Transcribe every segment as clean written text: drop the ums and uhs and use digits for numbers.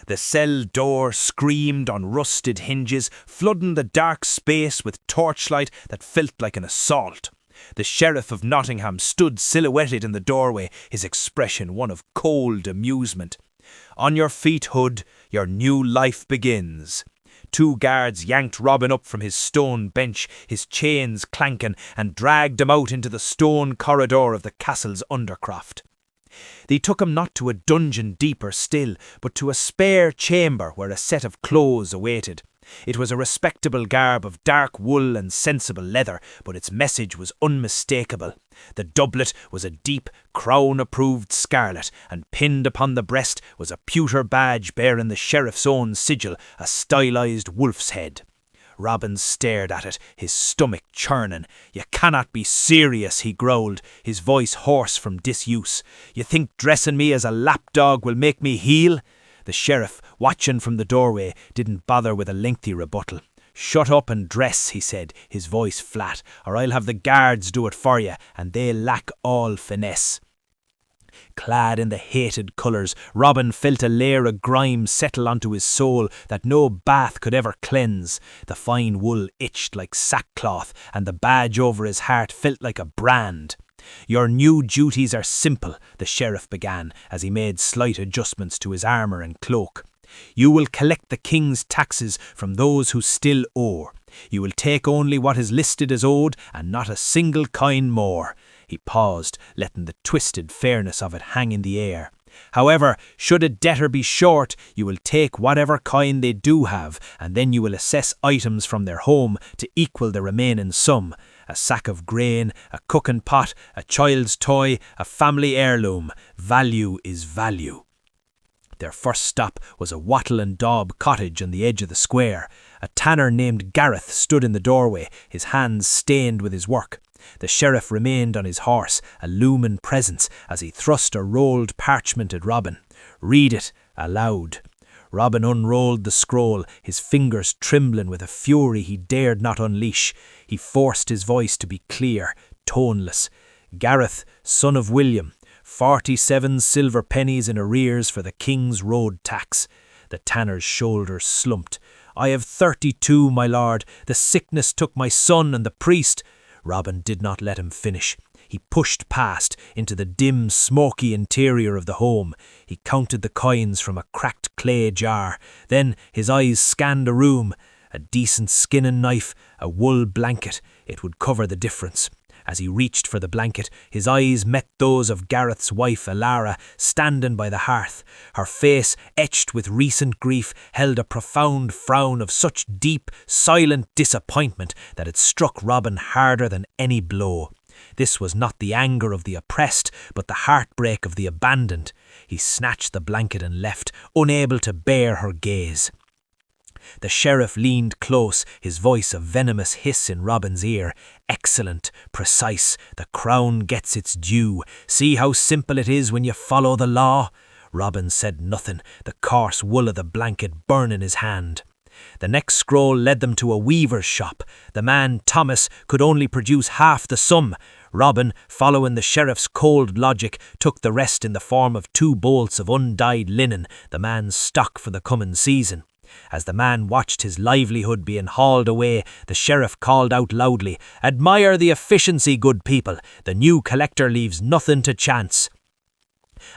The cell door screamed on rusted hinges, flooding the dark space with torchlight that felt like an assault. The Sheriff of Nottingham stood silhouetted in the doorway, his expression one of cold amusement. "On your feet, Hood, your new life begins." Two guards yanked Robin up from his stone bench, his chains clanking, and dragged him out into the stone corridor of the castle's undercroft. They took him not to a dungeon deeper still, but to a spare chamber where a set of clothes awaited. It was a respectable garb of dark wool and sensible leather, but its message was unmistakable. The doublet was a deep, crown-approved scarlet, and pinned upon the breast was a pewter badge bearing the sheriff's own sigil, a stylized wolf's head. Robin stared at it, his stomach churning. "You cannot be serious," he growled, his voice hoarse from disuse. "You think dressing me as a lapdog will make me heal?" The sheriff, watching from the doorway, didn't bother with a lengthy rebuttal. "Shut up and dress," he said, his voice flat, "or I'll have the guards do it for you, and they lack all finesse." Clad in the hated colours, Robin felt a layer of grime settle onto his soul that no bath could ever cleanse. The fine wool itched like sackcloth, and the badge over his heart felt like a brand. "Your new duties are simple," the sheriff began, as he made slight adjustments to his armour and cloak. "You will collect the king's taxes from those who still owe. You will take only what is listed as owed, and not a single coin more." He paused, letting the twisted fairness of it hang in the air. "However, should a debtor be short, you will take whatever coin they do have, and then you will assess items from their home to equal the remaining sum. A sack of grain, a cooking pot, a child's toy, a family heirloom. Value is value." Their first stop was a wattle and daub cottage on the edge of the square. A tanner named Gareth stood in the doorway, his hands stained with his work. The sheriff remained on his horse, a looming presence, as he thrust a rolled parchment at Robin. "Read it, aloud." Robin unrolled the scroll, his fingers trembling with a fury he dared not unleash. He forced his voice to be clear, toneless. "Gareth, son of William, 47 silver pennies in arrears for the king's road tax." The tanner's shoulders slumped. "I have 32, my lord. The sickness took my son and the priest." Robin did not let him finish. He pushed past into the dim, smoky interior of the home. He counted the coins from a cracked clay jar. Then his eyes scanned the room. A decent skinning knife, a wool blanket. It would cover the difference. As he reached for the blanket, his eyes met those of Gareth's wife, Alara, standing by the hearth. Her face, etched with recent grief, held a profound frown of such deep, silent disappointment that it struck Robin harder than any blow. This was not the anger of the oppressed, but the heartbreak of the abandoned. He snatched the blanket and left, unable to bear her gaze. The sheriff leaned close, his voice a venomous hiss in Robin's ear. "Excellent, precise, the crown gets its due. See how simple it is when you follow the law." Robin said nothing, the coarse wool of the blanket burning his hand. The next scroll led them to a weaver's shop. The man, Thomas, could only produce half the sum. Robin, following the sheriff's cold logic, took the rest in the form of 2 bolts of undyed linen, the man's stock for the coming season. As the man watched his livelihood being hauled away, the sheriff called out loudly, "Admire the efficiency, good people. The new collector leaves nothing to chance."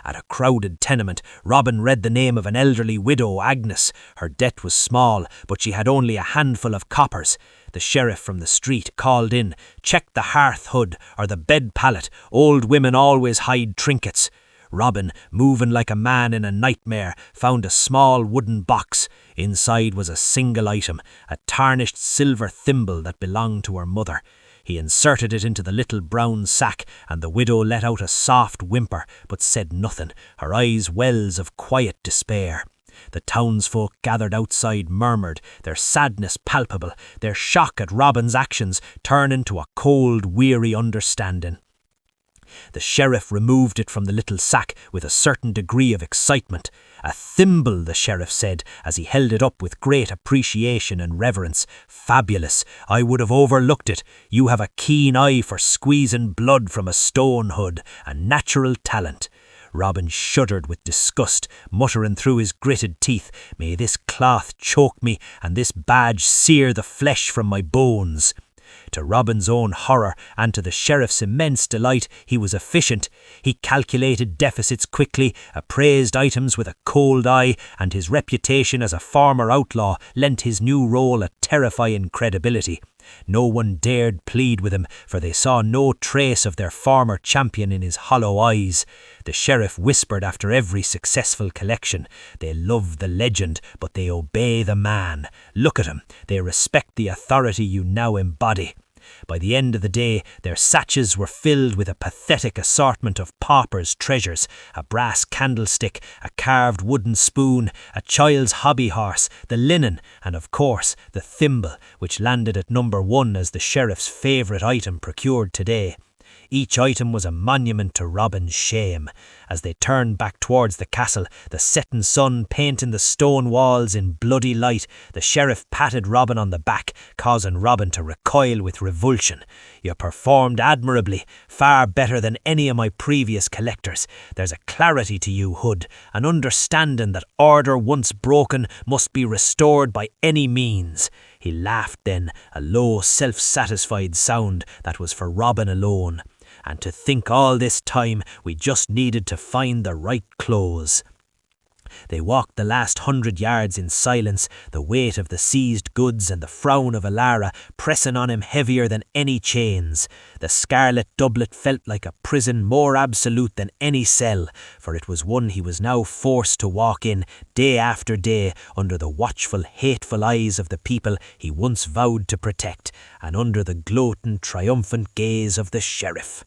At a crowded tenement, Robin read the name of an elderly widow, Agnes. Her debt was small, but she had only a handful of coppers. The sheriff from the street called in, "Check the hearth hood or the bed pallet. Old women always hide trinkets." Robin, moving like a man in a nightmare, found a small wooden box. Inside was a single item, a tarnished silver thimble that belonged to her mother. He inserted it into the little brown sack, and the widow let out a soft whimper, but said nothing, her eyes wells of quiet despair. The townsfolk gathered outside murmured, their sadness palpable, their shock at Robin's actions turning to a cold, weary understanding. The sheriff removed it from the little sack with a certain degree of excitement. "A thimble," the sheriff said, as he held it up with great appreciation and reverence. "Fabulous. I would have overlooked it. You have a keen eye for squeezing blood from a stone hood, a natural talent." Robin shuddered with disgust, muttering through his gritted teeth, "May this cloth choke me, and this badge sear the flesh from my bones." To Robin's own horror and to the sheriff's immense delight, he was efficient. He calculated deficits quickly, appraised items with a cold eye, and his reputation as a former outlaw lent his new role a terrifying credibility. No one dared plead with him, for they saw no trace of their former champion in his hollow eyes. The sheriff whispered after every successful collection, "They love the legend, but they obey the man. Look at him, they respect the authority you now embody." By the end of the day, their sachets were filled with a pathetic assortment of paupers' treasures: a brass candlestick, a carved wooden spoon, a child's hobby horse, the linen, and of course the thimble, which landed at number 1 as the sheriff's favourite item procured today. Each item was a monument to Robin's shame. As they turned back towards the castle, the setting sun painting the stone walls in bloody light, the sheriff patted Robin on the back, causing Robin to recoil with revulsion. "You performed admirably, far better than any of my previous collectors. There's a clarity to you, Hood, an understanding that order once broken must be restored by any means." He laughed then, a low, self-satisfied sound that was for Robin alone. "And to think all this time we just needed to find the right clothes." They walked the last 100 yards in silence, the weight of the seized goods and the frown of Alara pressing on him heavier than any chains. The scarlet doublet felt like a prison more absolute than any cell, for it was one he was now forced to walk in day after day under the watchful, hateful eyes of the people he once vowed to protect, and under the gloating, triumphant gaze of the sheriff.